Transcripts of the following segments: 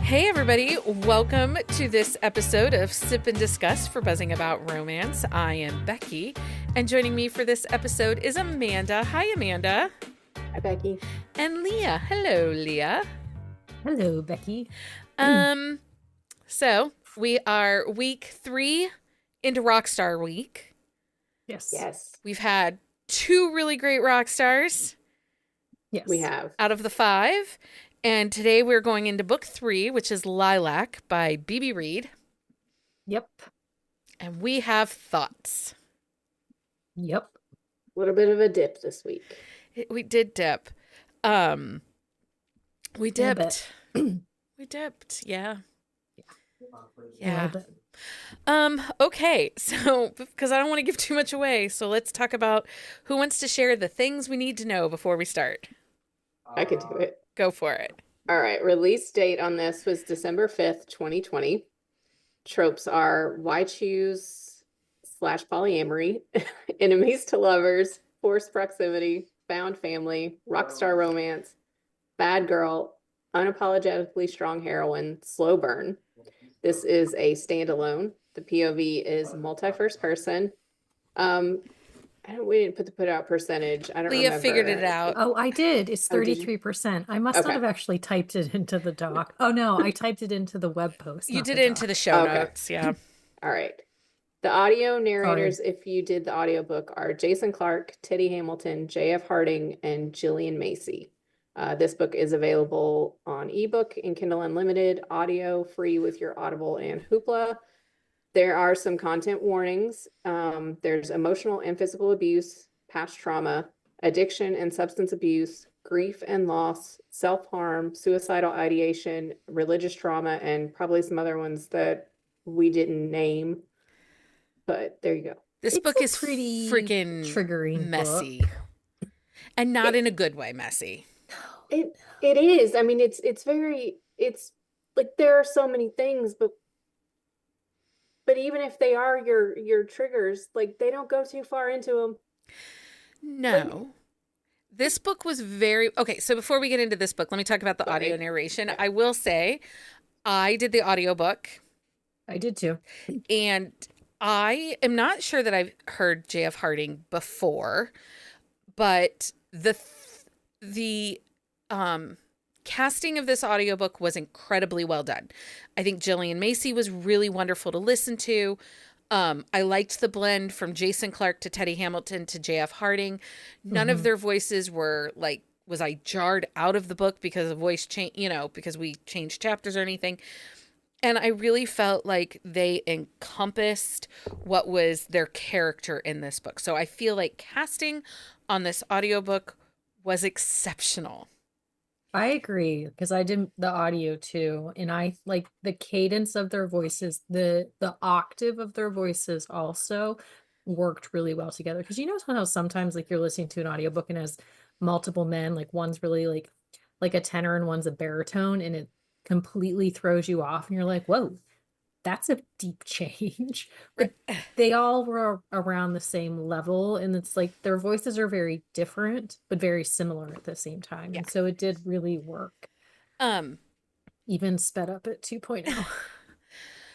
Hey everybody, welcome to this episode of Sip and Discuss for Buzzing About Romance. I am Becky, and joining me for this episode is Amanda. Hi Amanda. Hi Becky. And Leah. Hello Leah. Hello Becky. So we are week 3 into Rockstar Week. Yes. We've had 2 really great rock stars. Yes. We have. Out of the 5. And today we're going into book 3, which is Lilac by BB Reid. Yep. And we have thoughts. Yep. A little bit of a dip this week. We did dip. We dipped. We dipped. Yeah. Yeah. Okay. So, because I don't want to give too much away, so let's talk about who wants to share the things we need to know before we start. I could do it. Go for it. All right. Release date on this was December 5th, 2020. Tropes are why choose / polyamory, enemies to lovers, forced proximity, found family, rock star romance, bad girl, unapologetically strong heroine, slow burn. This is a standalone. The POV is multi-first person. We didn't put out percentage. I don't Leah remember. figured it out. Oh, I did. It's Oh, did you? 33%. I must Okay. not have actually typed it into the doc. Oh no, I typed it into the web post. You not did the it into doc. the show Okay. notes. Yeah. All right. The audio narrators, if you did the audiobook, are Jason Clark, Teddy Hamilton, J.F. Harding, and Jillian Macy. This book is available on ebook and Kindle Unlimited, audio free with your Audible and Hoopla. There are some content warnings. There's emotional and physical abuse, past trauma, addiction and substance abuse, grief and loss, self-harm, suicidal ideation, religious trauma, and probably some other ones that we didn't name. But there you go. This It's book a is pretty freaking triggering messy. And not in a good way messy. It is. I mean, it's like there are so many things, but even if they are your triggers, like they don't go too far into them. No. This book was very... Okay, so before we get into this book, let me talk about the audio narration. I will say, I did the audiobook. I did too. And I am not sure that I've heard J.F. Harding before, but the casting of this audiobook was incredibly well done. I think Jillian Macy was really wonderful to listen to. I liked the blend from Jason Clark to Teddy Hamilton to J.F. Harding. None of their voices were like, was I jarred out of the book because of voice change, because we changed chapters or anything. And I really felt like they encompassed what was their character in this book. So I feel like casting on this audiobook was exceptional. I agree because I did the audio too, and I like the cadence of their voices, the octave of their voices also worked really well together. Because you know how sometimes like you're listening to an audiobook and has multiple men, like one's really like a tenor and one's a baritone, and it completely throws you off, and you're like, whoa, that's a deep change. But they all were around the same level, and it's like their voices are very different but very similar at the same time. Yeah. And so it did really work. Even sped up at 2.0.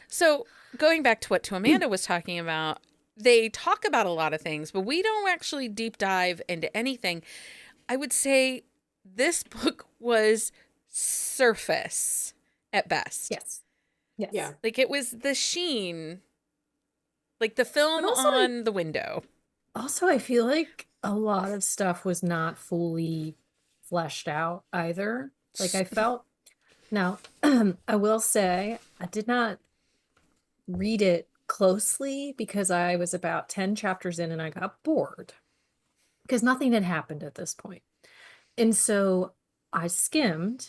So going back to what Amanda was talking about, they talk about a lot of things, but we don't actually deep dive into anything. I would say this book was surface at best. Yes. Yeah. Like it was the sheen, like the film also, on the window. Also, I feel like a lot of stuff was not fully fleshed out either. Like I felt, now I will say I did not read it closely because I was about 10 chapters in and I got bored because nothing had happened at this point. And so I skimmed.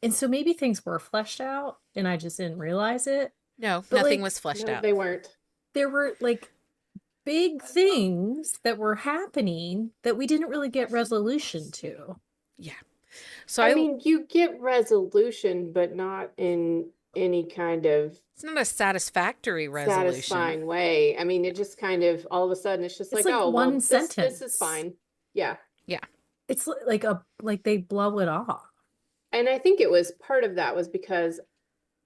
And so maybe things were fleshed out and I just didn't realize it. No, But, nothing like, was fleshed No, out. they weren't. There were like big things that were happening that we didn't really get resolution to. Yeah. So I mean, you get resolution, but not in any kind of it's not a satisfactory resolution. satisfying way. I mean, it just kind of all of a sudden it's just It's like, like oh, one well, sentence. this is fine. Yeah. It's like they blow it off. And I think it was part of that was because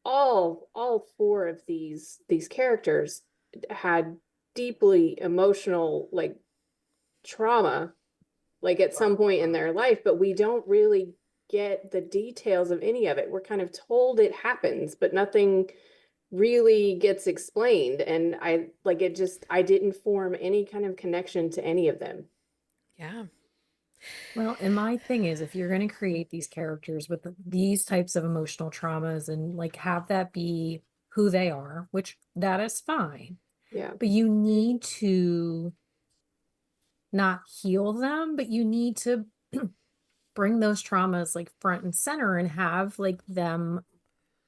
all four of these characters had deeply emotional like trauma like at some point in their life, but we don't really get the details of any of it. We're kind of told it happens, but nothing really gets explained. And I like it just, I didn't form any kind of connection to any of them. Yeah. Well, and my thing is, if you're going to create these characters with these types of emotional traumas and like have that be who they are, which that is fine, Yeah. but you need to not heal them, but you need to bring those traumas like front and center and have like them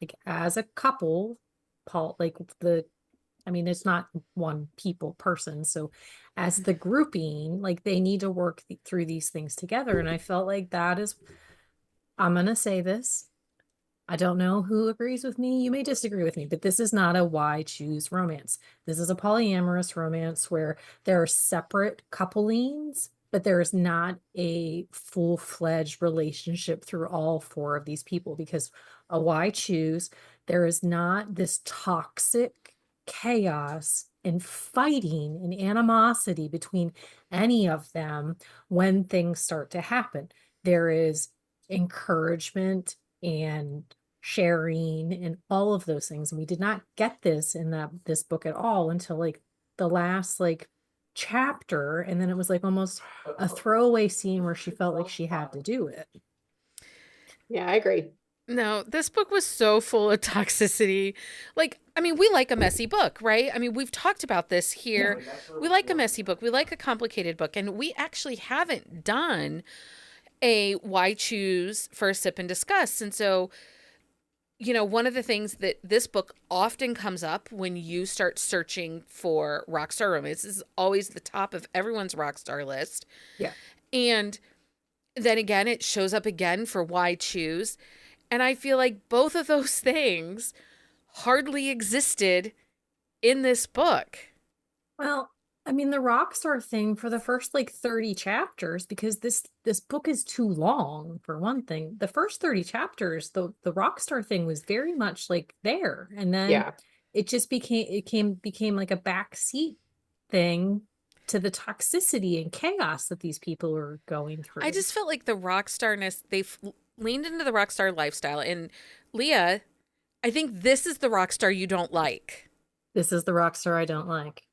like as a couple, Paul, like I mean, it's not one person. So as the grouping, like they need to work through these things together. And I felt like that is, I'm going to say this. I don't know who agrees with me. You may disagree with me, but this is not a why choose romance. This is a polyamorous romance where there are separate couplings, but there is not a full-fledged relationship through all four of these people because a why choose, there is not this toxic chaos and fighting and animosity between any of them when things start to happen. There is encouragement and sharing and all of those things. And we did not get this in this book at all until like the last like chapter. And then it was like almost a throwaway scene where she felt like she had to do it. Yeah, I agree. No, this book was so full of toxicity. Like, I mean, we like a messy book, right? I mean, we've talked about this here. We like a messy book. We like a complicated book. And we actually haven't done a why choose for a sip and discuss. And so, you know, one of the things that this book often comes up when you start searching for rockstar romance is always the top of everyone's rockstar list. Yeah. And then again, it shows up again for why choose. And I feel like both of those things hardly existed in this book. Well, I mean, the rock star thing for the first like 30 chapters, because this book is too long for one thing. The first 30 chapters, the rock star thing was very much like there. And then Yeah. it just became like a backseat thing to the toxicity and chaos that these people are going through. I just felt like the rock starness, they've leaned into the rock star lifestyle. And Leah, I think this is the rock star you don't like. This is the rock star I don't like.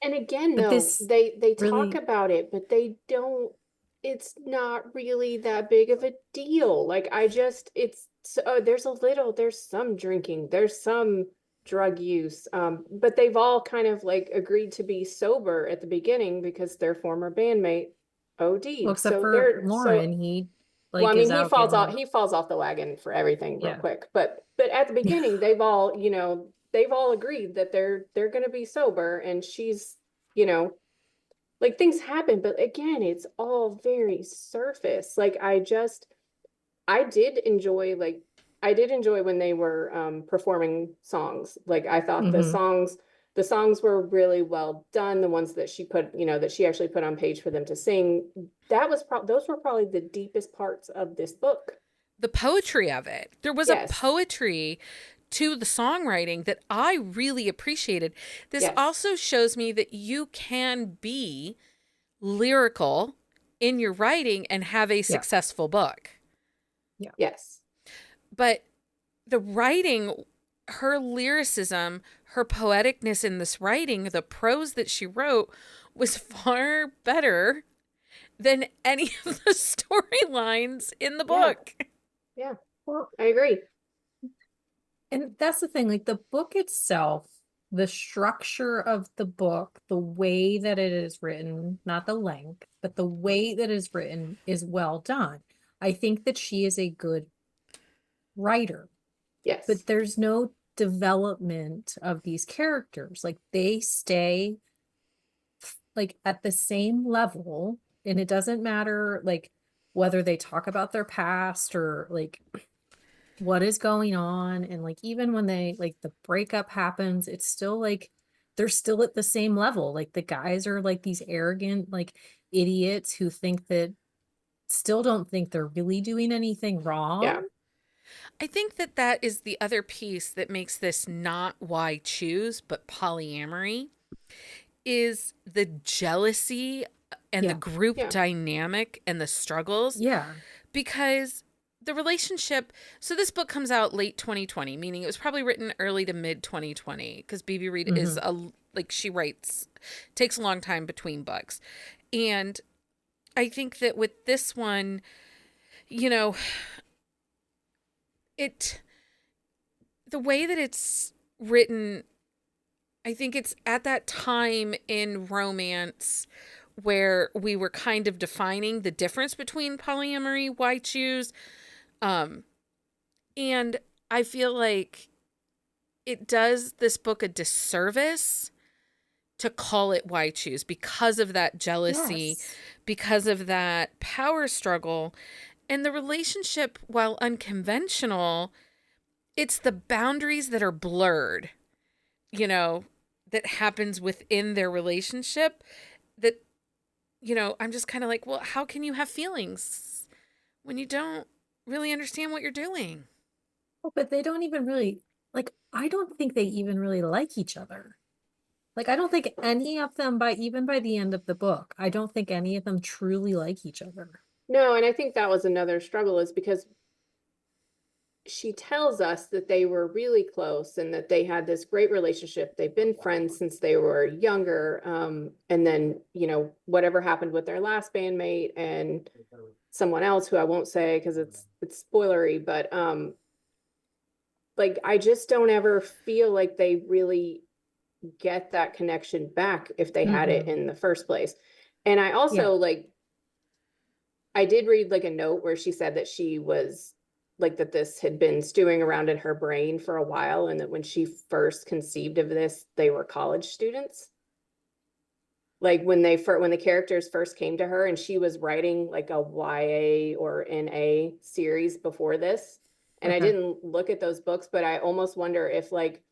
And again, But no, this they really, talk about it, but they don't, it's not really that big of a deal. Like I just, there's some drinking, there's some drug use. But they've all kind of like agreed to be sober at the beginning because their former bandmate well, OD'd. except So for they're Lauren, he well, I like is mean, out getting, he falls off the wagon for everything real yeah. quick. But at the beginning, they've all agreed that they're gonna be sober, and she's, you know, like things happen, but again, it's all very surface. Like I did enjoy I did enjoy when they were performing songs. Like I thought Mhm. the songs were really well done. The ones that she put, that she actually put on page for them to sing. Those were probably the deepest parts of this book. The poetry of it. There was a Yes. poetry to the songwriting that I really appreciated. This Yes. also shows me that you can be lyrical in your writing and have a Yeah. successful book. Yeah. Yes. But the writing, her lyricism, her poeticness in this writing, the prose that she wrote was far better than any of the storylines in the Yeah. book. Yeah. Well, I agree. and that's the thing, like the book itself, the structure of the book, the way that it is written, not the length, but the way that it is written is well done. I think that she is a good writer, Yes. but there's no development of these characters. Like they stay like at the same level, and it doesn't matter like whether they talk about their past or like what is going on. And like even when they like the breakup happens, it's still like they're still at the same level. Like the guys are like these arrogant like idiots who think that still don't think they're really doing anything Yeah. wrong. I think that that is the other piece that makes this not why choose, but polyamory, is the jealousy and the Yeah. group Yeah. dynamic and the struggles. Yeah. Because the relationship, so this book comes out late 2020, meaning it was probably written early to mid 2020, because BB Reid is Hmm. like, she writes, takes a long time between books. And I think that with this one, you know, it, the way that it's written, I think it's at that time in romance where we were kind of defining the difference between polyamory, why choose, um, and I feel like it does this book a disservice to call it why choose, because of that jealousy, Yes. because of that power struggle. And the relationship, while unconventional, it's the boundaries that are blurred, you know, that happens within their relationship that, I'm just kind of like, well, how can you have feelings when you don't really understand what you're doing? Oh, but they don't even really like, I don't think they even really like each other. Like, I don't think any of them, by even by the end of the book, I don't think any of them truly like each other. No, and I think that was another struggle, is because she tells us that they were really close and that they had this great relationship. They've been friends since they were younger. And then, whatever happened with their last bandmate and someone else who I won't say because it's spoilery, but like, I just don't ever feel like they really get that connection back if they had it Hmm. in the first place. And I Yeah. also, like, I did read like a note where she said that she was like, that this had been stewing around in her brain for a while, and that when she first conceived of this, they were college students. Like, when the characters first came to her, and she was writing like a YA or NA series before this. And I Okay. didn't look at those books, but I almost wonder if, like,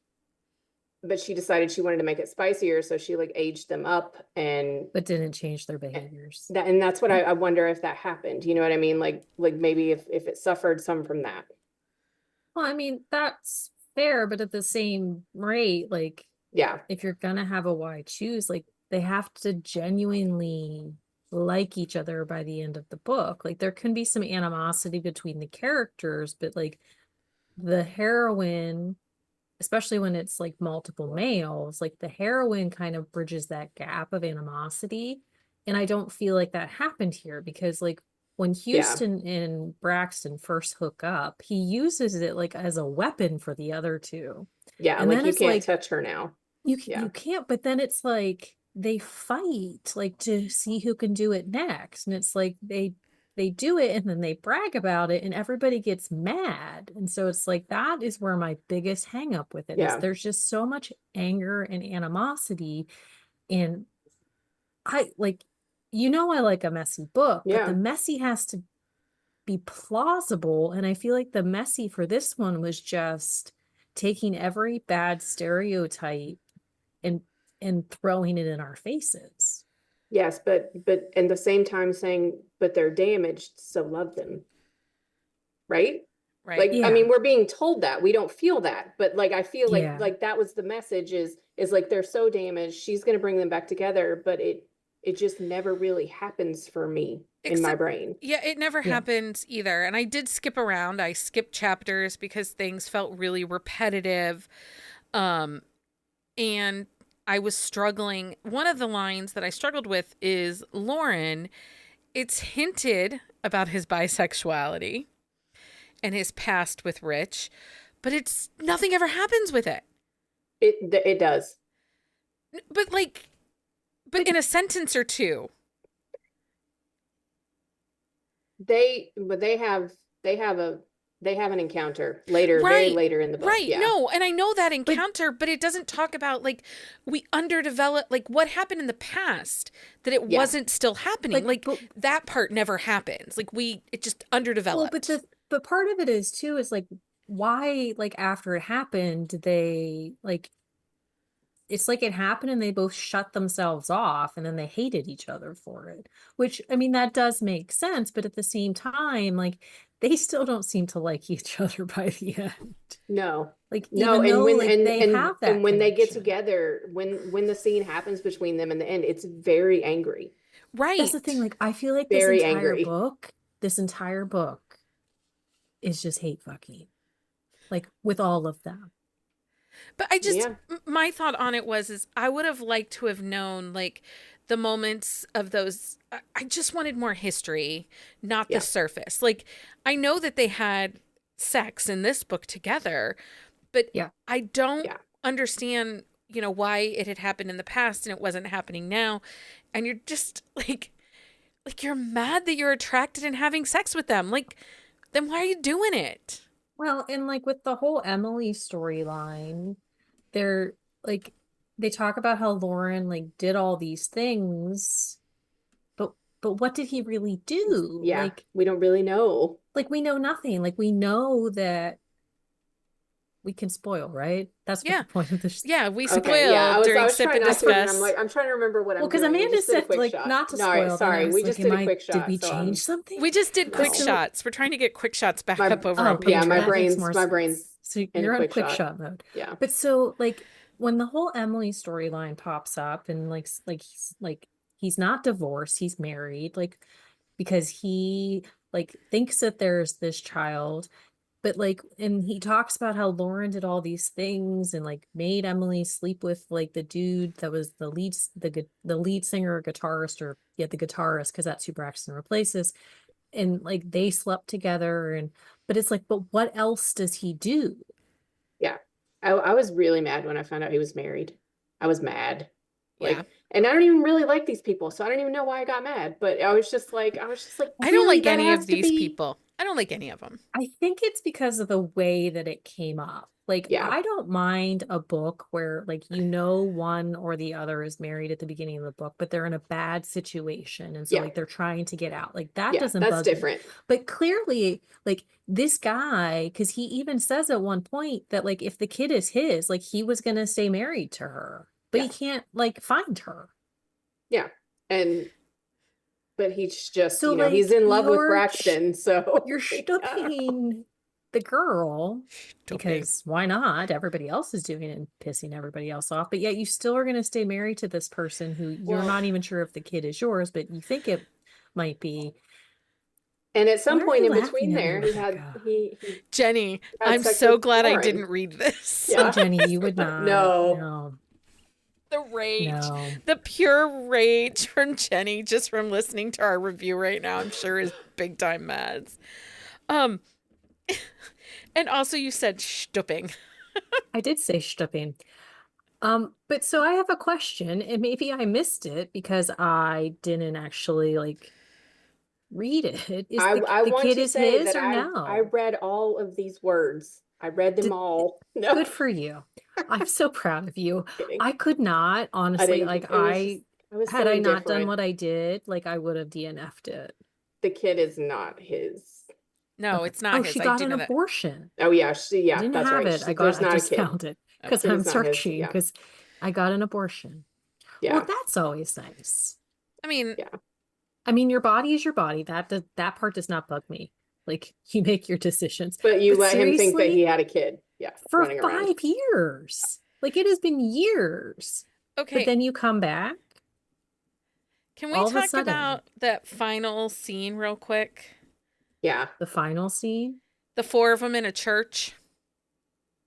but she decided she wanted to make it spicier, so she like aged them up, and But didn't change their behaviors. that's what I wonder if that happened. You know what I mean? Like maybe if it suffered some from that. Well, I mean, that's fair, but at the same rate, like, Yeah. if you're gonna have a why choose, like, they have to genuinely like each other by the end of the book. Like, there can be some animosity between the characters, but like the heroine, especially when it's like multiple males, like the heroine kind of bridges that gap of animosity. And I don't feel like that happened here, because like when Yeah. Houston and Braxton first hook up, he uses it like as a weapon for the other two. Yeah. And Like, then you it's can't like touch her now. you Yeah. can't, but then it's like they fight like to see who can do it next. And it's like they do it and then they brag about it and everybody gets mad. And so it's like that is where my biggest hang up with it is, Yeah. there's just so much anger and animosity. And I like, I like a messy book, but the Yeah. messy has to be plausible. And I feel like the messy for this one was just taking every bad stereotype and throwing it in our faces. Yes, but at the same time saying, but they're damaged, so love them. Right? Right. Like, I Yeah. mean, we're being told that. We don't feel that, but like, I feel like Yeah. that was the message, is like, they're so damaged, she's gonna bring them back together, but it just never really happens for me in my Except, brain. yeah, it never Yeah. happened either. And I did skip around. I skipped chapters because things felt really repetitive. Um, and I was struggling. One of the lines that I struggled with is Lauren. It's hinted about his bisexuality and his past with Rich, but it's nothing ever happens with it. It does. But like, but But in a sentence or two. But they have an encounter later, very Right. later in the book. Right. Yeah. No, and I know that but encounter, but it doesn't talk about like we underdevelop like what happened in the past that it Yeah. wasn't still happening. like Like that part never happens. Like it just underdeveloped. but part of it is too is like, why, like after it happened, they like it's like it happened and they both shut themselves off and then they hated each other for it. Which, I mean, that does make sense, but at the same time, like they still don't seem to like each other by the end. No. Like No, even and though when like they have that and when they get connection. together, when the scene happens between them in the end, it's very angry. That's the Right. thing. Like I feel like Very angry. this entire book is just hate fucking. Like with all of them. But I just, Yeah. my thought on it was, is I would have liked to have known like the moments of those. I just wanted more history, not the Yeah. surface. Like, I know that they had sex in this book together, but Yeah. I don't Yeah. understand, why it had happened in the past and it wasn't happening now. And you're just like you're mad that you're attracted and having sex with them. Like, then why are you doing it? Well, and like with the whole Emily storyline, they're like they talk about how Lauren like did all these things, but what did he really do? Yeah. We don't really know. Like we know nothing. Like we know that we can spoil, right? That's what Yeah. the point of this. Yeah, we Okay, yeah, spoiled I during was sip trying and not to, and discuss. I'm trying to remember what Well, I'm because doing. We Amanda just did a said quick like shot. not to No, all right, spoil, then I sorry, was we like, just did a quick did shot. we So change something? We just did quick no, shots. We're trying to get quick shots back my up over our yeah, my Patreon. That makes brain's more my sense. brain's So in a you're on quick quick shot. shot mode. Yeah, But so like when the whole Emily storyline pops up and like he's not divorced, he's married, like because he like thinks that there's this child, but like and he talks about how Lauren did all these things and like made Emily sleep with like the dude that was the lead singer or guitarist or yeah, the guitarist, because that's who Braxton replaces. And like they slept together and but it's like, but what else does he do? yeah. I was really mad when I found out he was married. I was mad, Yeah. like, and I don't even really like these people, so I don't even know why I got mad. But I was just like, I don't really, like that any has of to these be. people. I don't like any of them. I think it's because of the way that it came up. Like, Yeah, I don't mind a book where, like, one or the other is married at the beginning of the book, but they're in a bad situation. And so, yeah, like, they're trying to get out. Like, that yeah. doesn't That's bug me. different. But clearly, like, this guy, because he even says at one point that, like, if the kid is his, like, he was going to stay married to her, but he Yeah, can't, like, find her. yeah, and but he's just, So, he's like, in love with Braxton, so you're I don't know. stooping the girl Doping. because why not? Everybody else is doing it and pissing everybody else off, but yet you still are going to stay married to this person who you're Well, not even sure if the kid is yours, but you think it might be. and at Why some are point you in laughing between at me, there, Rebecca? he Jenny, had I'm sex so with glad I Lauren. didn't read this. Oh, Yeah. Jenny, you would not. No. No, The rage, no. the pure rage from Jenny just from listening to our review right now, I'm sure is big time mads. Um, and also you said stooping. I did say stooping. But so I have a question, and maybe I missed it because I didn't actually like read it. Is I the want kid to is say his that or I no? read all of these words. I read them Did, all. No, good for you. I'm so proud of you. kidding. I could not, I honestly, didn't. like It was just, it was had so I not done indifferent. what I did, like I would have DNF'd it. The kid is not his. No, Okay. it's not Oh, his. she I got do an know that. abortion. Oh yeah, I didn't that's have right. it. There's I not a just kid. found it No, because kid I'm is not his. searching Yeah, because I got an abortion. Well, yeah, that's always nice. I mean, yeah. I mean, your body is your body. That part does not bug me. Like you make your decisions. But you But let him think that he seriously, had a kid. Yeah, for running around. 5 years. Like it has been years. But okay, then you come back can we all of a talk sudden, about that final scene real quick? Yeah. the final scene. The four of them in a church.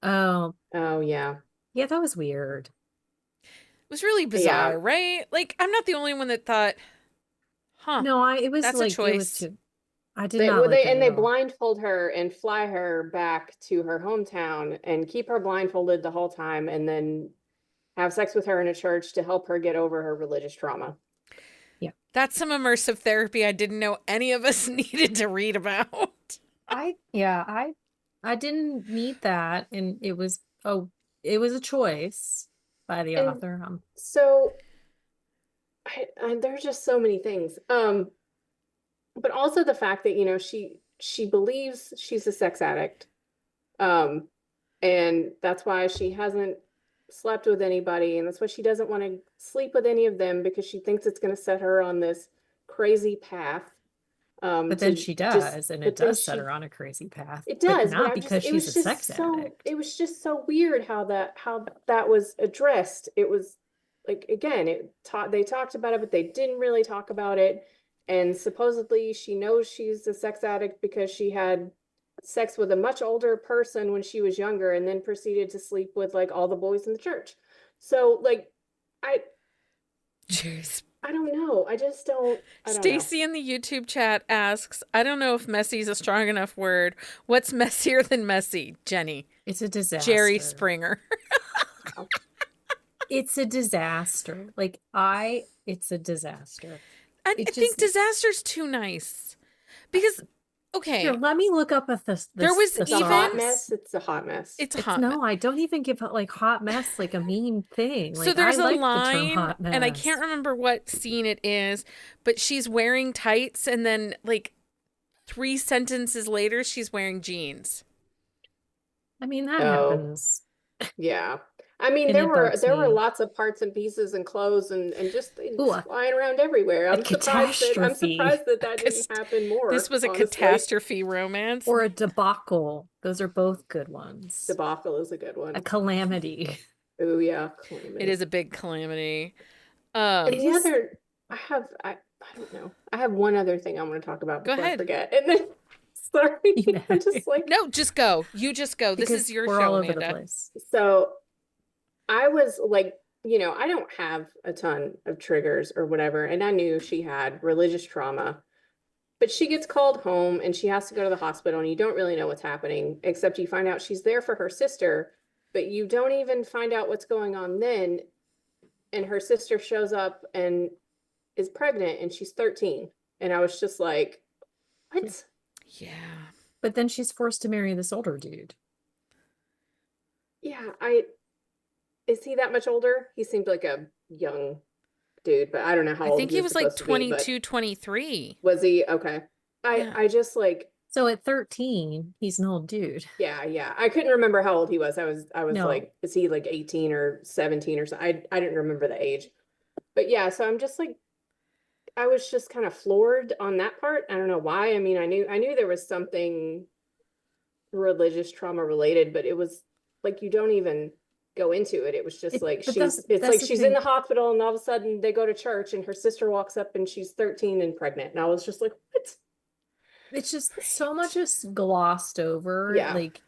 Oh, Oh yeah. yeah, that was weird. It was really Yeah. bizarre, right? Like, I'm not the only one that thought, huh, No, it was that's a like it was choice. too. I did not like it at They all. blindfold her and fly her back to her hometown and keep her blindfolded the whole time and then have sex with her in a church to help her get over her religious trauma. Yeah. That's some immersive therapy I didn't know any of us needed to read about. I didn't need that, and it was a choice by the And author. so there's just so many things. But also the fact that, she believes she's a sex addict. And that's why she hasn't slept with anybody, and that's why she doesn't want to sleep with any of them, because she thinks it's going to set her on this crazy path. But then she does, and it but then does set her on a crazy path. it But does, but not I'm because it was she's a just sex addict. it was just so weird how that was addressed. It was like, again, they talked about it, but they didn't really talk about it. And supposedly she knows she's a sex addict because she had sex with a much older person when she was younger, and then proceeded to sleep with like all the boys in the church. So like, Jeez. I don't know. I just don't. I don't know. Stacy in the YouTube chat asks, I don't know if messy is a strong enough word. What's messier than messy, Jenny? It's a disaster. Jerry Springer. It's a disaster. It's a disaster. I think disaster's too nice. Because, okay. Here, let me look up there was It's a hot mess. It's a hot mess. It's a hot mess. No, I don't even give like hot mess like a mean thing. So there's I a like the term line, hot mess. and I can't remember what scene it is, but she's wearing tights, and then like 3 sentences later, she's wearing jeans. I mean, that happens. Yeah. I mean, there were lots of parts and pieces and clothes and just things flying around everywhere. I'm surprised that didn't happen more. This was a catastrophe romance. Or a debacle. Those are both good ones. Debacle is a good one. A calamity. Oh yeah, calamity. It is a big calamity. And the other, I don't know. I have one other thing I want to talk about before I forget. And then, sorry, I'm just like, no, just go. You just go. This is your show, all over Amanda. the place. So I was like, I don't have a ton of triggers or whatever. And I knew she had religious trauma, but she gets called home and she has to go to the hospital, and you don't really know what's happening, except you find out she's there for her sister, but you don't even find out what's going on then. And her sister shows up and is pregnant, and she's 13. And I was just like, what? Yeah. But then she's forced to marry this older dude. Yeah, is he that much older? He seemed like a young dude, but I don't know how old. I think he was like 22, 23. Was he? Okay. I just like. So at 13, he's an old dude. Yeah. I couldn't remember how old he was. I was like, is he like 18 or 17 or something? I didn't remember the age. But yeah, so I'm just like, I was just kind of floored on that part. I don't know why. I mean, I knew there was something religious trauma related, but it was like, you don't even go into it. It was just like, she's in the hospital, and all of a sudden they go to church and her sister walks up and she's 13 and pregnant. And I was just like, what? It's just so much is glossed over. Yeah. Like,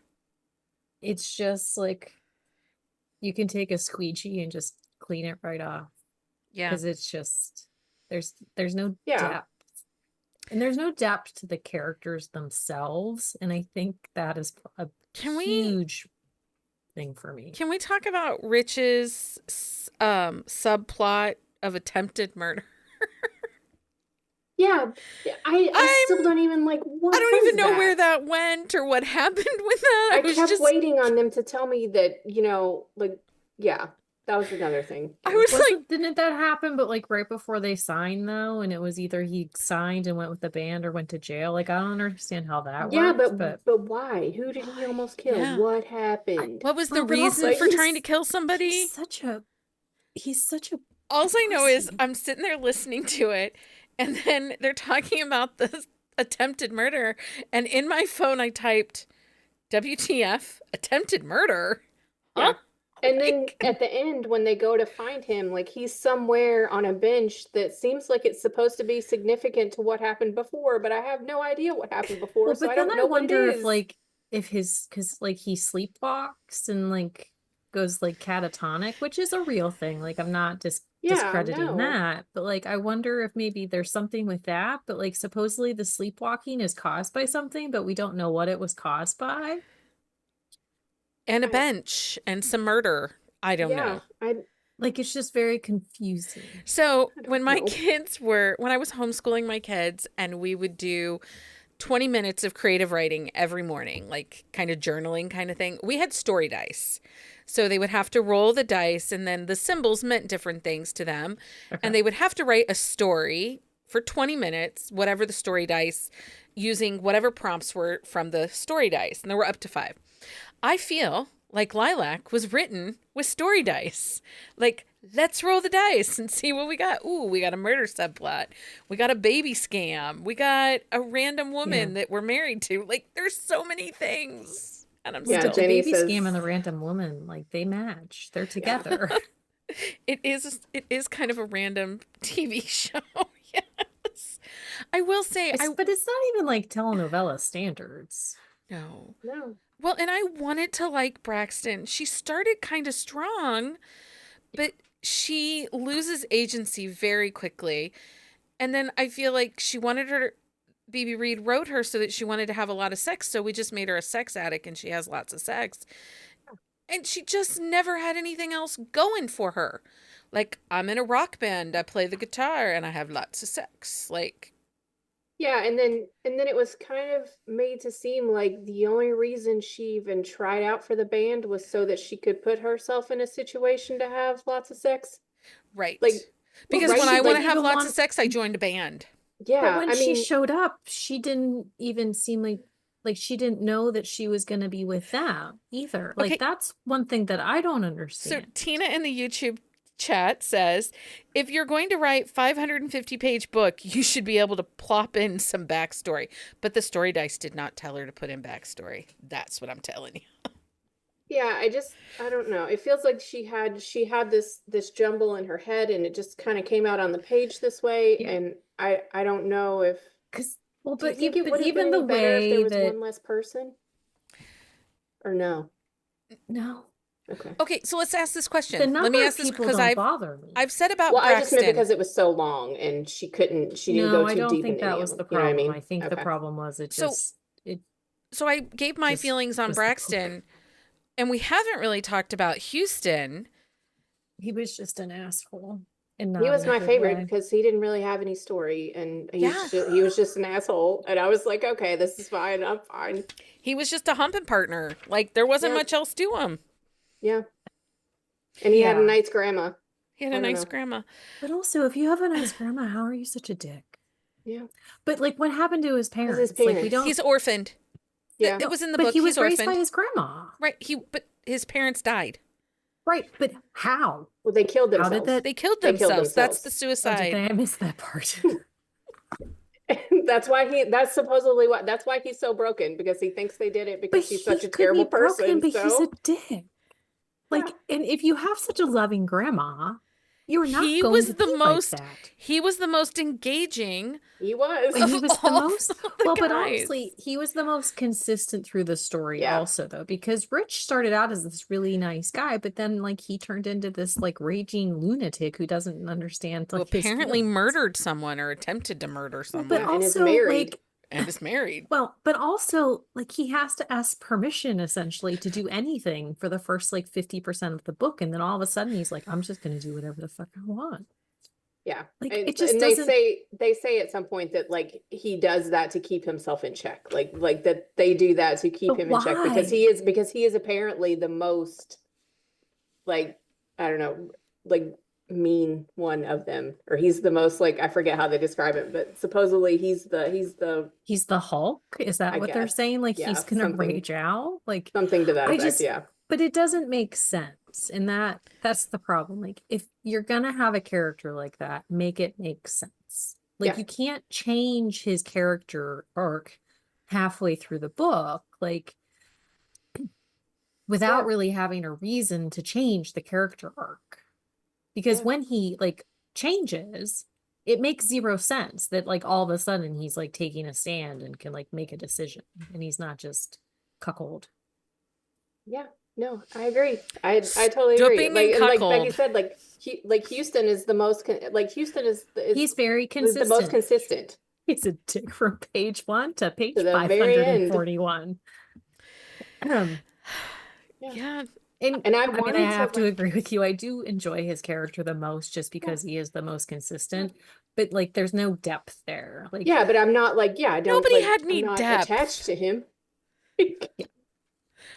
it's just like, you can take a squeegee and just clean it right off. Yeah. Because it's just, there's no depth. And there's no depth to the characters themselves. And I think that is a huge thing for me. Can we talk about Rich's subplot of attempted murder? Yeah, I still don't even like what. I don't even know where that went or what happened with that. I kept waiting on them to tell me that, that was another thing. I was like, didn't that happen? But like right before they signed though, and it was either he signed and went with the band or went to jail. Like, I don't understand how that worked. Yeah, but why? Who did he almost kill? Yeah. What happened? What was the reason for trying to kill somebody? He's such a. All I know is I'm sitting there listening to it, and then they're talking about the attempted murder, and in my phone I typed, "WTF? Attempted murder?" Yeah. And then at the end, when they go to find him, like, he's somewhere on a bench that seems like it's supposed to be significant to what happened before, but I have no idea what happened before. Well, so but I then don't know I wonder what it is. because like he sleepwalks and like goes like catatonic, which is a real thing. Like, I'm not discrediting that, but like I wonder if maybe there's something with that. But like supposedly the sleepwalking is caused by something, but we don't know what it was caused by. And a bench and some murder. I don't know. It's just very confusing. So when I was homeschooling my kids, and we would do 20 minutes of creative writing every morning, like kind of journaling kind of thing, we had story dice. So they would have to roll the dice, and then the symbols meant different things to them. Okay. And they would have to write a story for 20 minutes, whatever the story dice, using whatever prompts were from the story dice. And there were up to 5. I feel like Lilac, was written with story dice. Like, let's roll the dice and see what we got. Ooh, we got a murder subplot. We got a baby scam. We got a random woman that we're married to. Like, there's so many things. And I'm still... The Jenny baby says, scam and the random woman, like, they match. They're together. It is kind of a random TV show. Yes. I will say... But it's not even like telenovela standards. No. No. Well, and I wanted to like Braxton. She started kind of strong, but she loses agency very quickly. And then I feel like she wanted her... BB Reid wrote her so that she wanted to have a lot of sex, so we just made her a sex addict and she has lots of sex. And she just never had anything else going for her. Like, I'm in a rock band, I play the guitar, and I have lots of sex. Like... Yeah, and then it was kind of made to seem like the only reason she even tried out for the band was so that she could put herself in a situation to have lots of sex. Right. Like, because right, when I want to have even lots of sex, I joined a band. Yeah, but when I she mean, showed up, she didn't even seem like she didn't know that she was going to be with them either. Okay. Like, that's one thing that I don't So understand. Tina in the YouTube chat says, if you're going to write 550-page book, you should be able to plop in some backstory. But the story dice did not tell her to put in backstory. That's what I'm telling you. yeah, I don't know. It feels like she had this jumble in her head, and it just kind of came out on the page this way. Yeah. And I don't know if, Because, well, do you but think it but would have even been the any better if there way was that one less person, or no? no, Okay, so let's ask this question. the number Let me of ask this people because don't bother me. I've said about Well, I just meant Braxton. because it was so long and she didn't No, go I too don't deep think into that any was of the them. You know what I problem. mean? I think the Okay. problem was So I gave my just feelings on was the book. Braxton, and we haven't really talked about Houston. He was just an asshole. And He not was in a my good favorite way. because he didn't really have any story, and Yeah. he was just an asshole. And I was like, okay, this is fine. I'm fine. He was just a humping partner. Like, there wasn't Yeah. much else to him. Yeah. And he had a Yeah. nice grandma. He had I a don't nice know. grandma. But also, if you have a nice grandma, how are you such a dick? Yeah. But like, what happened to his parents? his Like, we parents. don't. He's orphaned. Yeah. It was in the but book. he was He's raised by orphaned. his grandma, Right. But his parents died. right? But how? Well, they killed How did themselves. that? They killed They killed themselves. That's the themselves. Oh, did suicide. they? I missed that part. That's why that's supposedly that's why he's so broken, because he thinks they did it because But he's he such a could terrible be broken, person. but he's So a dick. Like, Yeah. and if you have such a loving grandma, you're not He going was to the be most. like that. He was the most engaging. he was. And he Of was the all most the well, but guys. honestly, he was the most consistent through the story Yeah. also, though, because Rich started out as this really nice guy, but then like he turned into this like raging lunatic who doesn't understand Who like his apparently feelings. murdered someone or attempted to murder Well, someone. but Yeah, and is also married. like And is married. well, but also like he has to ask permission essentially to do anything for the first like 50% of the book, and then all of a sudden he's like, I'm just gonna do whatever the fuck I want. Yeah. Like, And, it just and they doesn't- say at some point that like he does that to keep himself in check. Like that they do that to keep But him in check because why? he is apparently the most, like, I don't know, like mean one of them, or he's the most, like, I forget how they describe it, but supposedly he's the Hulk. Is that I what they're guess. saying? Like Yeah, he's gonna something. rage out? Like something to that I effect. just Yeah. but it doesn't make sense. And that's the problem. Like if you're gonna have a character like that, make it make sense. Like Yeah. you can't change his character arc halfway through the book, like without Yeah. really having a reason to change the character arc. Because Yeah. when he like changes, it makes zero sense that like all of a sudden he's like taking a stand and can like make a decision and he's not just cuckold. Yeah. No, I agree. I totally agree. Stooping Like, and and like cuckold. Becky said, like Houston is the most Houston is He's very is the consistent. most consistent. He's a dick from page 1 to page To the very end. 541. Yeah. And I I mean, wanted I have to like, agree with you. I do enjoy his character the most just because he is the most consistent. But like, there's no depth there. Like, yeah, but I'm not like, yeah, I don't Nobody like, had I'm any not depth. attached to him.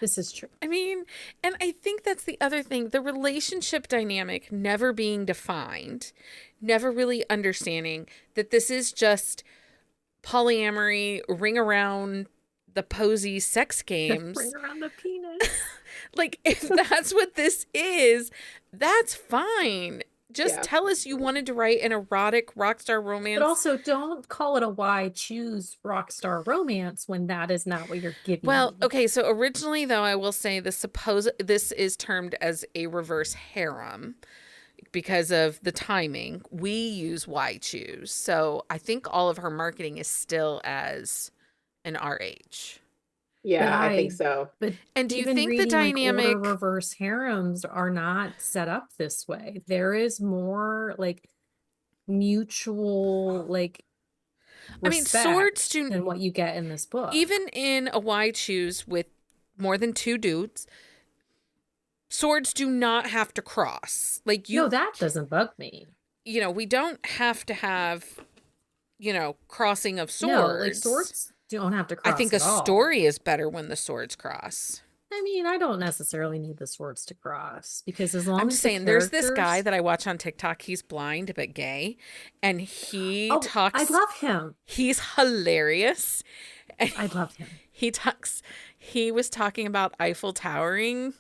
this is true. I mean, and I think that's the other thing. The relationship dynamic never being defined, never really understanding that this is just polyamory, ring around the Posey sex Bring games. around the penis. Like, if that's what this is, that's fine. Just Yeah. tell us you wanted to write an erotic rock star romance. But also, don't call it a why choose rock star romance when that is not what you're giving Well, me. okay, so originally, though, I will say this is termed as a reverse harem because of the timing. We use why choose. So I think all of her marketing is still as an RH. Yeah, I think I- so. But And do you even think the reading, like, dynamic order reverse harems are not set up this way. There is more like mutual like I mean, respect swords do than what you get in this book. even in a why choose with more than two dudes, swords do not have to cross. Like No, that doesn't bug me. you know, we don't have to have, you know, crossing of swords. No, like swords don't have to I cross think a at all. story is better when the swords cross. I mean, I don't necessarily need the swords to cross because as long I'm as just the saying, there's this guy characters- that I watch on TikTok. He's blind but gay, and he Oh, talks. I love him. He's hilarious. And I love him. he talks. He was talking about Eiffel Towering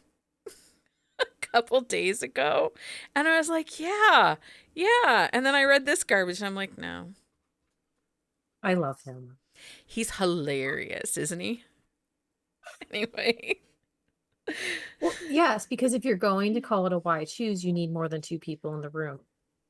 a couple days ago, and I was like, yeah. And then I read this garbage, and I'm like, no. I love him. He's hilarious, isn't he? Anyway. Well, yes, because if you're going to call it a why choose, you need more than two people in the room.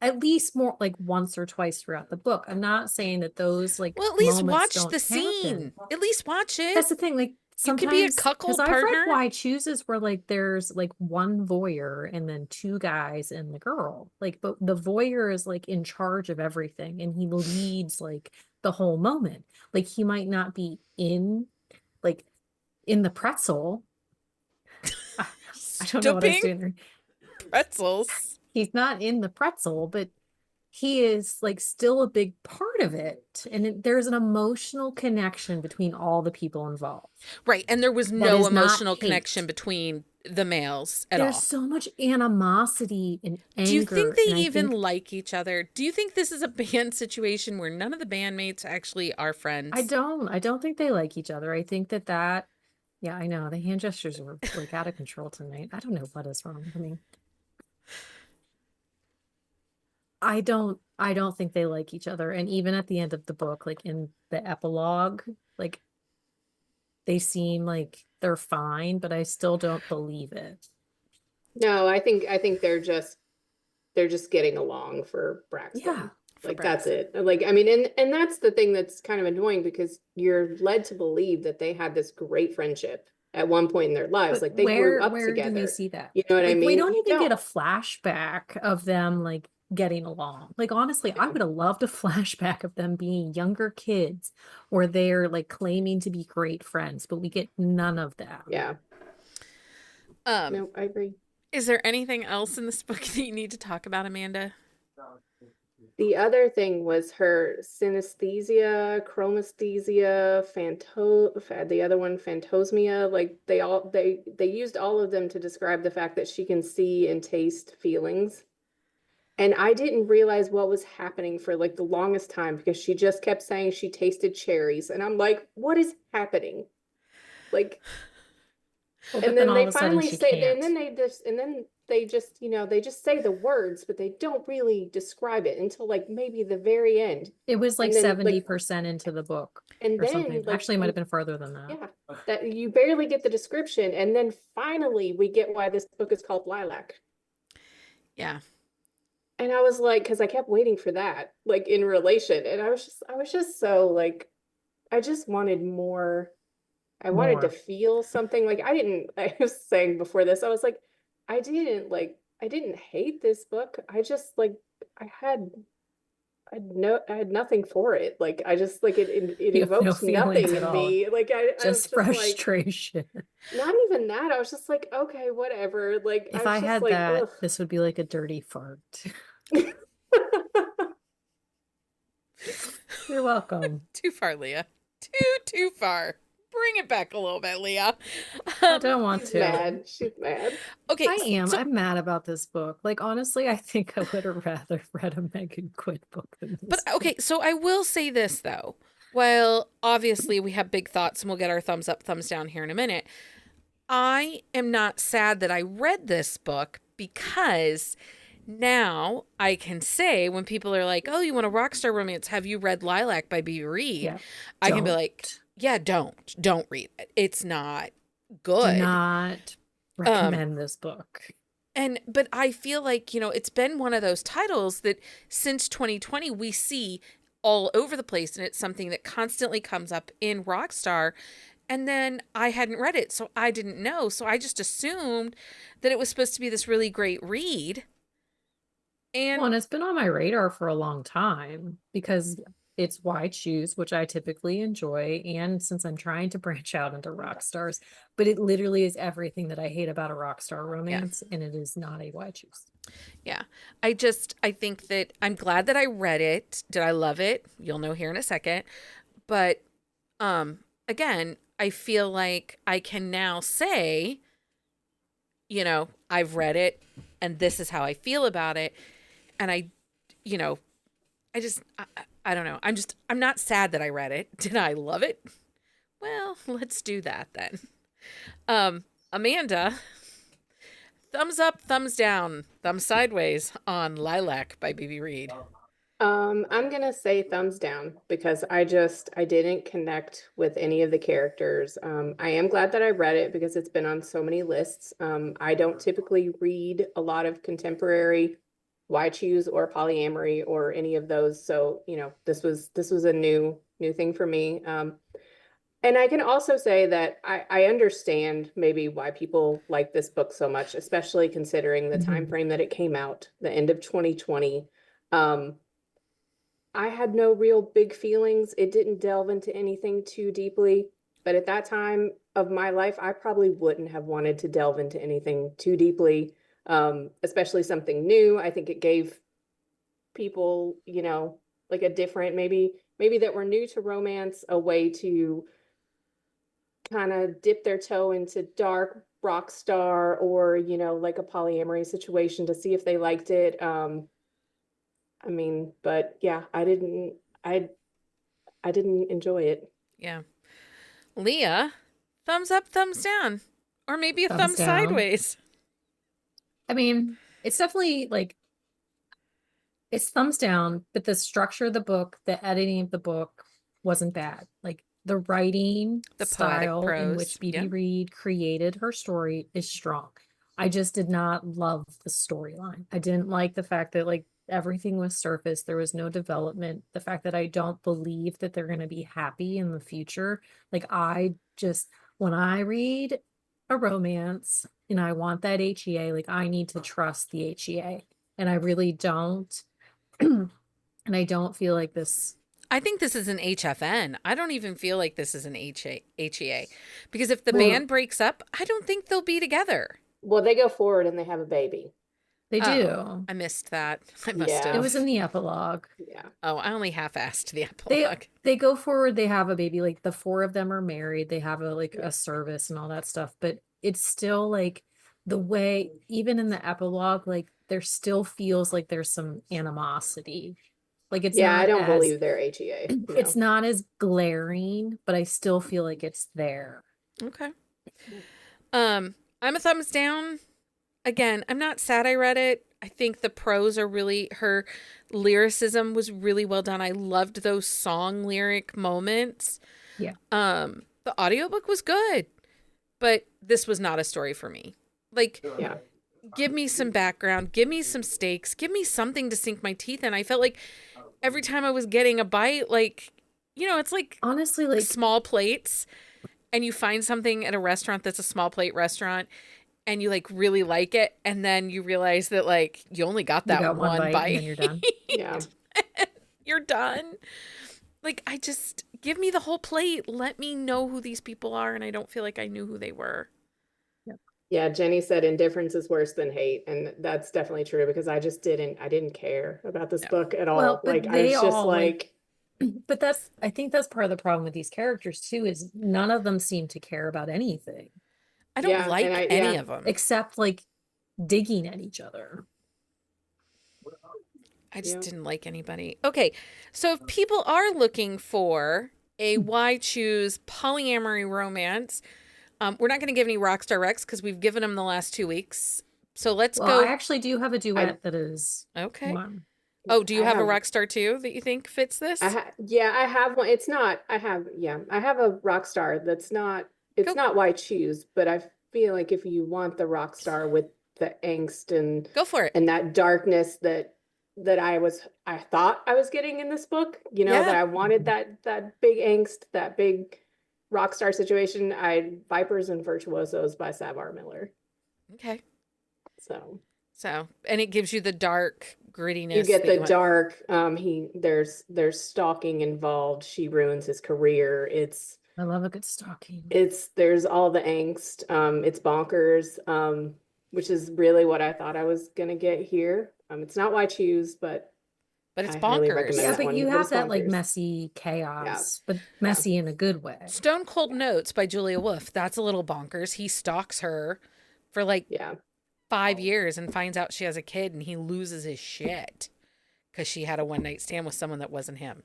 At least more like once or twice throughout the book. I'm not saying that those like Well, at least moments watch don't the scene. happen. At least watch it. That's the thing. Like You could be a sometimes, cuckold because I've read partner. why chooses where like there's like one voyeur and then two guys and the girl. Like, but the voyeur is like in charge of everything and he leads like the whole moment. Like he might not be in like in the pretzel. I don't know what I was doing there. Pretzels. He's not in the pretzel, but he is like still a big part of it. And there's an emotional connection between all the people involved. Right. And there was That no is not emotional hate. connection between the males at There's all. so much animosity and anger. Do you think they and I even think- like each other? Do you think this is a band situation where none of the bandmates actually are friends? I don't think they like each other. I think that yeah, I know the hand gestures were like out of control tonight. I don't know what is wrong with me. I don't think they like each other. And even at the end of the book, like in the epilogue, like they seem like they're fine, but I still don't believe it. No, I think they're just getting along for Braxton. Yeah. Like that's it. Like I mean, and that's the thing that's kind of annoying because you're led to believe that they had this great friendship at one point in their lives. But Like they grew up where together. do we see that? You know what I Like, mean? we don't You even get a flashback of them like getting along. Like honestly, I Yeah. would have loved a flashback of them being younger kids or they're like claiming to be great friends, but we get none of that. Yeah. No, I agree. Is there anything else in this book that you need to talk about, Amanda? The other thing was her synesthesia, chromesthesia, the other one, phantosmia. Like they used all of them to describe the fact that she can see and taste feelings. And I didn't realize what was happening for like the longest time because she just kept saying she tasted cherries. And I'm like, what is happening? Like, Well, but and then all they of a sudden finally she say, can't. and then they just, you know, they just say the words, but they don't really describe it until like maybe the very end. It was like and then, like- 70% into the book And or then something. like, Actually, it might have been further than that. yeah, that you barely get the description. And then finally we get why this book is called Lilac. Yeah. And I was like, because I kept waiting for that, like in relation. And I was just so like, I just wanted more. I wanted to More. feel something. Like I was saying before this, I was like, I didn't hate this book. I just like, I had nothing for it. Like, I just like it You have no evoked feelings nothing at in all. me. Like I was Just just like, frustration. not even that. I was just like, okay, whatever. Like If was I just had like, that, ugh. this would be like a dirty fart. You're welcome. Too far, Leah. Too far. Bring it back a little bit, Leah. I don't want She's to. mad. She's mad. Okay. I am. so- I'm mad about this book. Like, honestly, I think I would have rather read a Megan Quinn book than this. But okay, so I will say this though. Well, obviously, we have big thoughts and we'll get our thumbs up, thumbs down here in a minute. I am not sad that I read this book because now I can say when people are like, oh, you want a rock star romance? Have you read Lilac by BB Reid? Yeah. I can be like, yeah, don't read it. It's not good. Do not recommend this book. But I feel like, it's been one of those titles that since 2020 we see all over the place, and it's something that constantly comes up in Rockstar. And then I hadn't read it, so I didn't know. So I just assumed that it was supposed to be this really great read. And it's been on my radar for a long time because it's why I choose, which I typically enjoy. And since I'm trying to branch out into rock stars, but it literally is everything that I hate about a rock star romance, and it is not a why I choose. Yeah. I think that I'm glad that I read it. Did I love it? You'll know here in a second. But again, I feel like I can now say, I've read it and this is how I feel about it. And I don't know. I'm not sad that I read it. Did I love it? Well, let's do that then. Amanda, thumbs up, thumbs down, thumbs sideways on Lilac by BB Reid. I'm gonna say thumbs down because I didn't connect with any of the characters. I am glad that I read it because it's been on so many lists. I don't typically read a lot of contemporary why choose or polyamory or any of those. So, this was a new thing for me. And I can also say that I understand maybe why people like this book so much, especially considering the time frame that it came out, the end of 2020. I had no real big feelings. It didn't delve into anything too deeply. But at that time of my life, I probably wouldn't have wanted to delve into anything too deeply, especially something new. I think it gave people, like a different, maybe that were new to romance, a way to kind of dip their toe into dark rock star or, like a polyamory situation to see if they liked it. But yeah, I didn't enjoy it. Yeah. Leah, thumbs up, thumbs down, or maybe a thumb Thumbs down. sideways. I mean, it's definitely it's thumbs down, but the structure of the book, the editing of the book wasn't bad. Like the writing The poetic style in which prose, BB yeah. Reid created her story is strong. I just did not love the storyline. I didn't like the fact that everything was surface. There was no development. The fact that I don't believe that they're going to be happy in the future. When I read a romance and I want that HEA, I need to trust the HEA. And I really don't. And I don't feel like this. I think this is an HFN. I don't even feel like this is an HEA. Because if the band breaks up, I don't think they'll be together. Well, they go forward and they have a baby. They do. I missed that. I must have. It was in the epilogue. Yeah. Oh, I only half-assed the epilogue. They go forward, they have a baby. The four of them are married. They have a service and all that stuff. But it's still the way, even in the epilogue, there still feels like there's some animosity. It's not I don't believe they're HEA. No. It's not as glaring, but I still feel like it's there. Okay. I'm a thumbs down. Again, I'm not sad I read it. I think the prose are really, her lyricism was really well done. I loved those song lyric moments. Yeah. The audiobook was good, but this was not a story for me. Give me some background, give me some stakes, give me something to sink my teeth in. I felt like every time I was getting a bite, it's honestly, small plates, and you find something at a restaurant that's a small plate restaurant, and you really like it, and then you realize that you only got that one bite and then you're done. Yeah. You're done. Give me the whole plate. Let me know who these people are, and I don't feel like I knew who they were. Yeah, Jenny said indifference is worse than hate, and that's definitely true because I didn't care about this book at all. Well, but I was just but I think that's part of the problem with these characters too, is none of them seem to care about anything. I don't like any of them. Except digging at each other. I just didn't like anybody. Okay, so if people are looking for a why choose polyamory romance. We're not going to give any Rockstar Rex because we've given them the last 2 weeks. So let's Well, I go. actually do have a I duet that is Okay. one. Oh, do you I have a have Rockstar too that you think fits this? yeah, I have one. It's not I have a rock star that's not it's Go not why I choose, but I feel like if you want the rock star with the angst go for it. and that darkness that I thought I was getting in this book, you know, that Yeah. I wanted that big angst, that big rock star situation. I Vipers and Virtuosos by Savar Miller. Okay. So So, and it gives you the dark you grittiness get that the you want. dark, there's stalking involved. She ruins his career. I love a good stalking. There's all the angst. It's bonkers, which is really what I thought I was gonna get here. It's not why I choose, but But it's I highly recommend Yeah, bonkers. that but one. you But have it's that like bonkers. messy Yeah, chaos, but yeah, messy in a good way. Stone Cold Notes by Julia Wolf. That's a little bonkers. He stalks her for like yeah, 5 years and finds out she has a kid and he loses his shit because she had a one night stand with someone that wasn't him.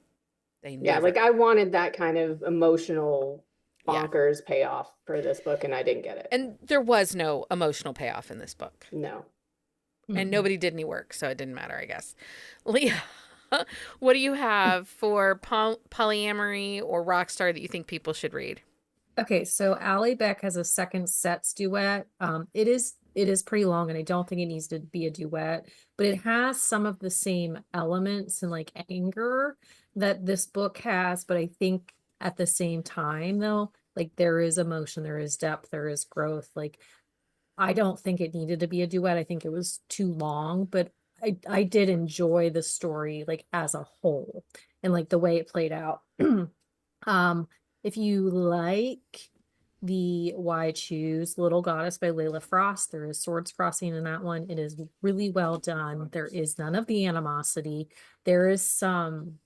They yeah. Like never. I wanted that kind of emotional Yeah. bonkers payoff for this book, and I didn't get it. And there was no emotional payoff in this book. No. And Mm. nobody did any work, so it didn't matter, I guess. Leah, what do you have for polyamory or rockstar that you think people should read? Okay, so Allie Beck has a second sets duet. It is pretty long, and I don't think it needs to be a duet, but it has some of the same elements and like anger that this book has. But I think at the same time, though, like there is emotion, there is depth, there is growth. Like I don't think it needed to be a duet. I think it was too long, but I did enjoy the story like as a whole and like the way it played out. Um, if you like the Why Choose Little Goddess by Layla Frost, there is swords crossing in that one. It is really well done. There is none of the animosity. There is some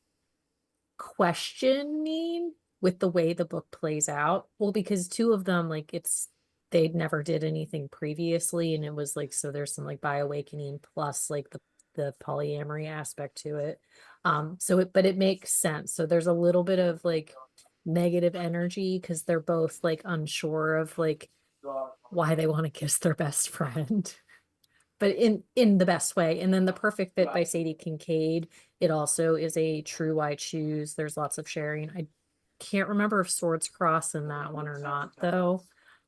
questioning with the way the book plays out. Well, because two of them, like they never did anything previously, and it was like so there's some like by awakening plus like the polyamory aspect to it. But it makes sense. So there's a little bit of like negative energy because they're both like unsure of like why they want to kiss their best friend. But in the best way. And then The Perfect Fit by Sadie Kincaid, it also is a true I choose. There's lots of sharing. I can't remember if swords cross in that one or not though.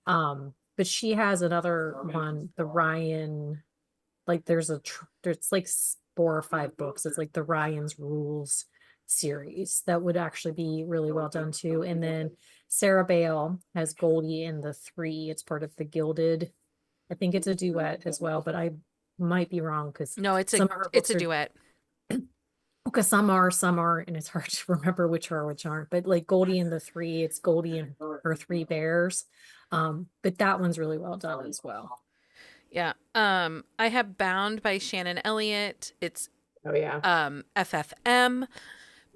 But she has another one, the Ryan, like there's like 4 or 5 books. It's like the Ryan's Rules series that would actually be really well done too. And then Sarah Bale has Goldie and the Three. It's part of the Gilded. I think it's a duet as well, but I might be wrong because No, some of her it's books a are duet. because some are, and it's hard to remember which are which aren't. But like Goldie and the Three, it's Goldie and her Three Bears. But that one's really well done as well. Yeah. I have Bound by Shannon Elliott. It's Oh yeah. FFM,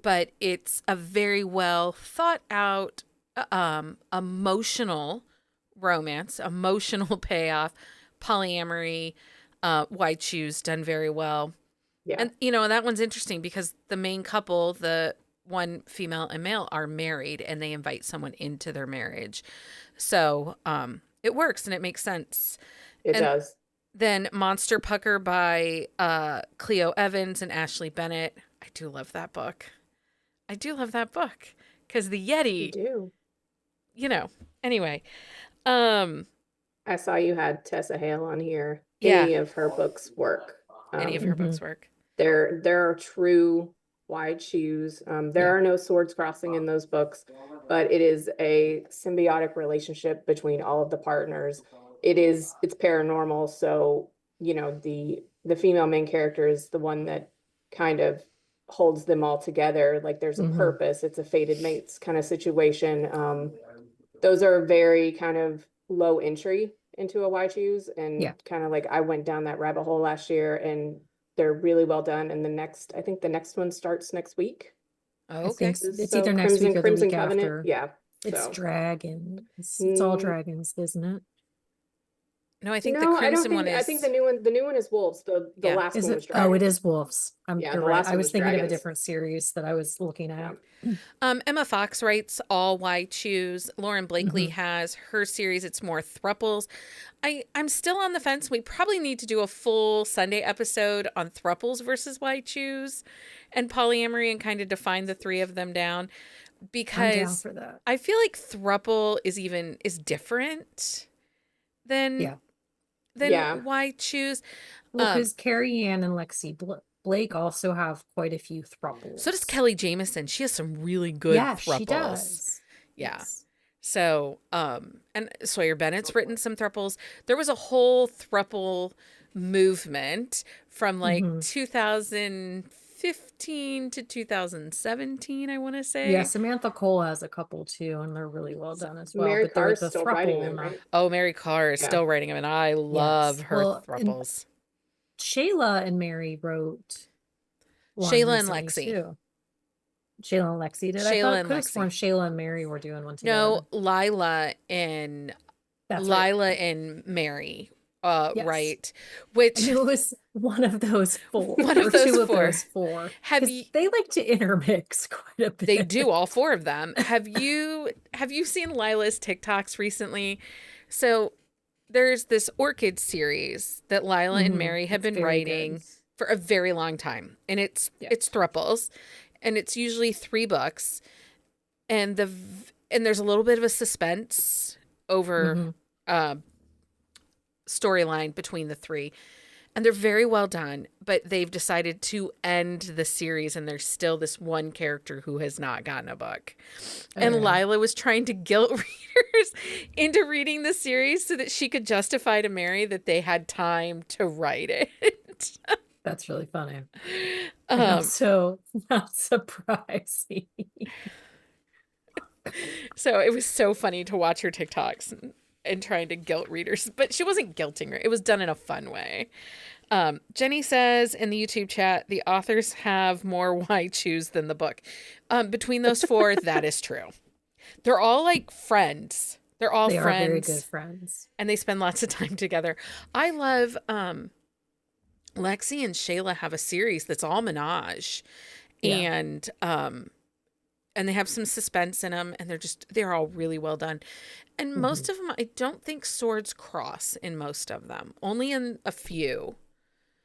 but it's a very well thought out emotional romance, emotional payoff, polyamory, why choose done very well. Yeah. And that one's interesting because the main couple, the one female and male, are married and they invite someone into their marriage. So, it works and it makes sense. It And does. then Monster Pucker by Cleo Evans and Ashley Bennett. I do love that book. I do love that book because the You Yeti, do. Anyway, um, I saw you had Tessa Hale on here. yeah, Any of her books work. any of Um, her Mhm. books work. there are true wide shoes. There Yeah. are no swords crossing in those books, but it is a symbiotic relationship between all of the partners. It's paranormal, so the female main character is the one that kind of holds them all together. Like there's a Mhm. purpose. It's a fated mates kind of situation. Those are very kind of low entry into a Y choose, and Yeah. kind of like I went down that rabbit hole last year, and they're really well done. And I think the next one starts next week. Oh, I think okay. it's So either next week or the Crimson week Covenant. after. Yeah. It's So dragons. It's all mm, dragons, isn't it? No, I think the No, I don't crimson think. one I think is. the new one is wolves. The Yeah. last Is one it? was Oh, it dragons. is wolves. Yeah, You're the right. last I one was was thinking of a dragons. different series that I was looking at. Yeah. Emma Fox writes all why choose. Lauren Blakely Mhm. has her series. It's more thruples. I'm still on the fence. We probably need to do a full Sunday episode on thruples versus why choose and polyamory and kind of define the three of them down, I'm down because for that. I feel like thruple is different than Yeah. Yeah. why choose. Well, Um, because Carrie Ann and Lexi Blake also have quite a few thruples. so does Kelly Jamison. She has some really good Yeah, thruples. she does. Yeah. Yes. So, and Sawyer Bennett's written some thruples. There was a whole thruple movement from like Mhm. 2015 to 2017, I want to say. Yeah, Samantha Cole has a couple too, and they're really well done as well. Mary But they're Carr's the still writing thruple, them, not. right? Oh, Mary Carr is Yeah. still writing them, and I love Yes. her Well, and thruples. Shayla and Mary wrote one Shayla and recently Lexi. too. Shayla and Lexi did. I Shayla thought and could have sworn Lexi. Shayla and Mary were doing one No, together. Lila and That's right. Lila and Mary, Yes. right? I Which knew it was one of those four, one or of those two of four. those four. Have 'Cause you? they like to intermix quite a bit. They do, all four of them. Have you seen Lila's TikToks recently? So there's this orchid series that Lila and Mhm. Mary have It's been very writing good. for a very long time, and it's Yeah. thruples, and it's usually 3 books, and there's a little bit of a suspense over Mhm. storyline between the three. And they're very well done, but they've decided to end the series, and there's still this one character who has not gotten a book. Oh, And yeah. Lila was trying to guilt readers into reading the series so that she could justify to Mary that they had time to write it. That's really funny. And also not surprising. So it was so funny to watch her TikToks and trying to guilt readers, but she wasn't guilting her. It was done in a fun way. Jenny says in the YouTube chat, the authors have more why choose than the book. Between those four, that is true. They're all like friends. They're all They are very friends, good friends. and they spend lots of time together. I love Lexi and Shayla have a series that's all menage, Yeah. and they have some suspense in them, and they're all really well done. And most Mhm. of them, I don't think swords cross in most of them, only in a few.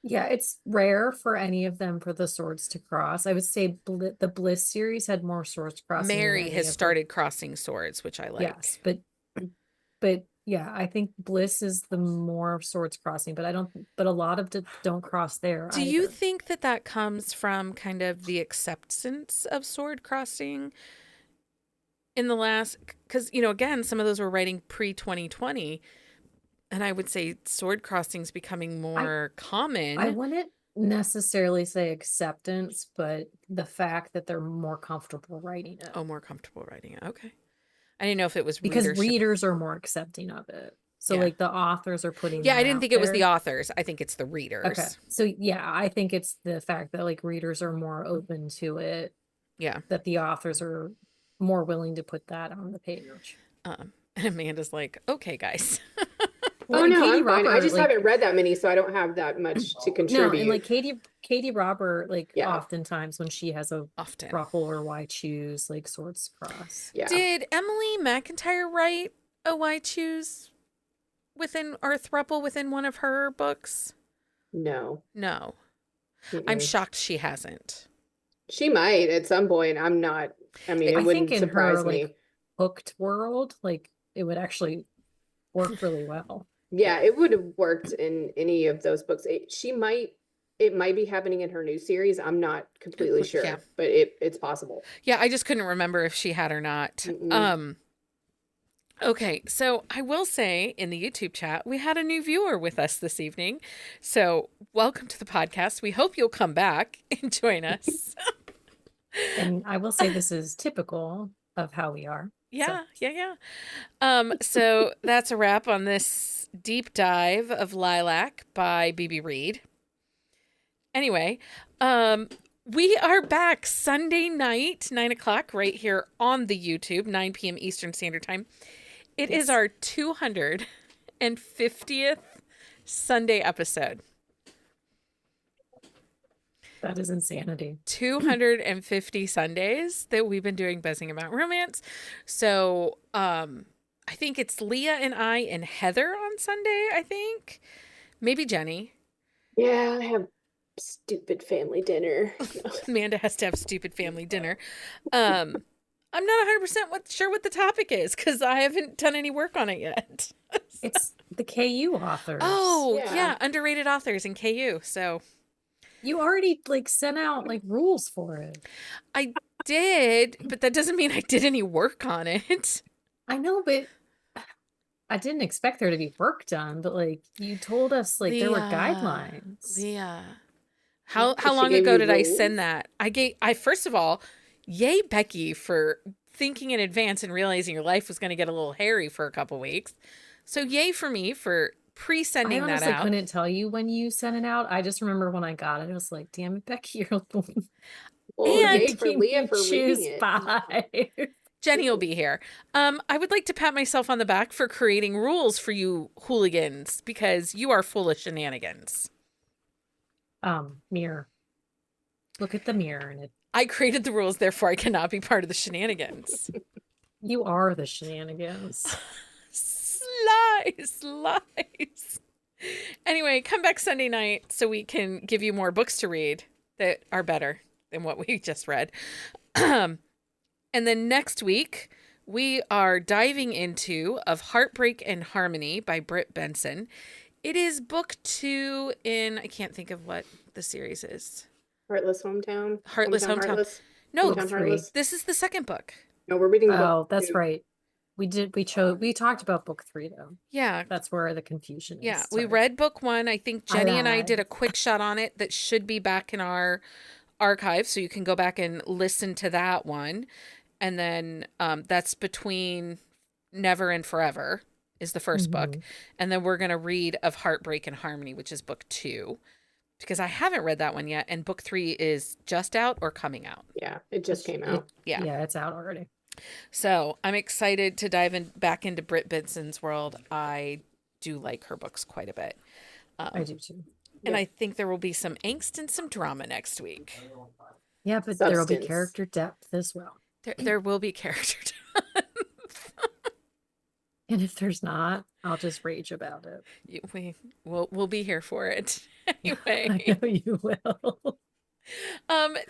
Yeah, it's rare for any of them for the swords to cross. I would say the Bliss series had more swords crossing than Mary any has of the. started crossing swords, which I like. Yes, but yeah, I think Bliss is the more swords crossing, but a lot of don't cross there Do you either. think that comes from kind of the acceptance of sword crossing in the last, because, again, some of those were writing pre-2020, and I would say sword crossing is becoming more common. I wouldn't necessarily say acceptance, but the fact that they're more comfortable writing it. Oh, more comfortable writing it. Okay. I didn't know if it was Because readership. readers are more accepting of it. So Yeah. like the authors are putting Yeah, that I didn't out think it was the there. authors. I think it's the readers. Okay. So yeah, I think it's the fact that like readers are more open to it, Yeah. that the authors are more willing to put that on the page. And Amanda's like, okay, guys. Well, Oh and no, Katie I'm fine. I Robert, just like, haven't read that many, so I don't have that much to no, contribute. and like Katie Robert, like Yeah. oftentimes when she has a Often. ruffle or why choose, like swords cross. Yeah. Did Emily McIntyre write a why choose within, or a thruple within one of her books? No. No. I'm shocked she hasn't. She might at some point. I'm not. I mean, it I wouldn't think in surprise her me. like hooked world, like it would actually work really well. Yeah, it would have worked in any of those books. It might be happening in her new series. I'm not completely sure, Yeah. but it's possible. Yeah, I just couldn't remember if she had or not. Mm-mm. Okay, so I will say in the YouTube chat, we had a new viewer with us this evening. So welcome to the podcast. We hope you'll come back and join us. And I will say this is typical of how we are. Yeah. So that's a wrap on this deep dive of Lilac by BB Reid. Anyway, we are back Sunday night, 9:00, right here on the YouTube, 9 p.m. Eastern Standard Time. It is our 250th 250th Sunday episode. That is insanity. 250 Sundays that we've been doing Buzzing About Romance. So I think it's Leah and I and Heather on Sunday, I think. Maybe Jenny. Yeah, I have stupid family dinner. Amanda has to have stupid family dinner. I'm not 100% sure what the topic is because I haven't done any work on it yet. It's the KU authors. Oh, Yeah. yeah. Underrated authors in KU. So You already like sent out like rules for it. I did, but that doesn't mean I did any work on it. I know, but I didn't expect there to be work done, but like you told us like there were guidelines. Leah. How She long gave ago you did I rules? send that? I first of all, yay Becky for thinking in advance and realizing your life was going to get a little hairy for a couple weeks. So yay for me for I pre-sending that honestly out. couldn't tell you when you sent it out. I just remember when I got it, I was like, damn it, Becky, you're the one Well, And- yay for making Leah me for choose reading it. 5. Jenny will be here. I would like to pat myself on the back for creating rules for you hooligans because you are full of shenanigans. Mirror. Look at the mirror and I created the rules, therefore I cannot be part of the shenanigans. you are the shenanigans. Lies. Anyway, come back Sunday night so we can give you more books to read that are better than what we just read. And then next week, we are diving into Of Heartbreak and Harmony by Britt Benson. It is book 2 in, I can't think of what the series is. Heartless Hometown. Heartless Hometown. Heartless. No, Hometown 3. Heartless. this is the second book. No, we're reading book Oh, that's 2. right. We talked about book 3 though. Yeah. That's where the confusion is. Yeah, we Sorry. read book 1. I think Jenny and I lied. did a quick shot on it that should be back in our archive, so you can go back and listen to that one. And then that's Between Never and Forever is the first book. Mhm. And then we're going to read Of Heartbreak and Harmony, which is book 2. Because I haven't read that one yet. And book 3 is just out or coming out. Yeah, it just came out. Yeah. Yeah, it's out already. So I'm excited to dive back into Britt Benson's world. I do like her books quite a bit. I do too. And I think there will be some angst and some drama next week. Yeah, but there will be Substance. character depth as well. There will be character And if there's not, I'll just rage about it. we'll be here for it. Anyway. I know you will.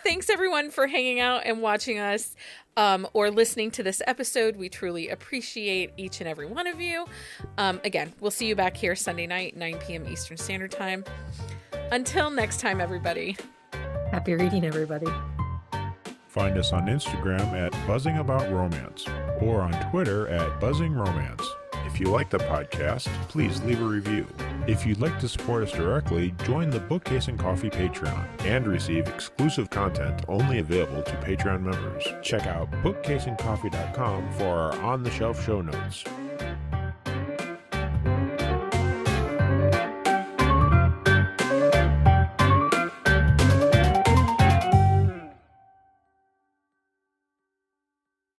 Thanks everyone for hanging out and watching us or listening to this episode. We truly appreciate each and every one of you. Again, we'll see you back here Sunday night, 9 p.m. Eastern Standard Time. Until next time, everybody. Happy reading, everybody. Find us on Instagram at Buzzing About Romance or on Twitter at Buzzing Romance. If you like the podcast, please leave a review. If you'd like to support us directly, join the Bookcase and Coffee Patreon and receive exclusive content only available to Patreon members. Check out bookcaseandcoffee.com for our on-the-shelf show notes.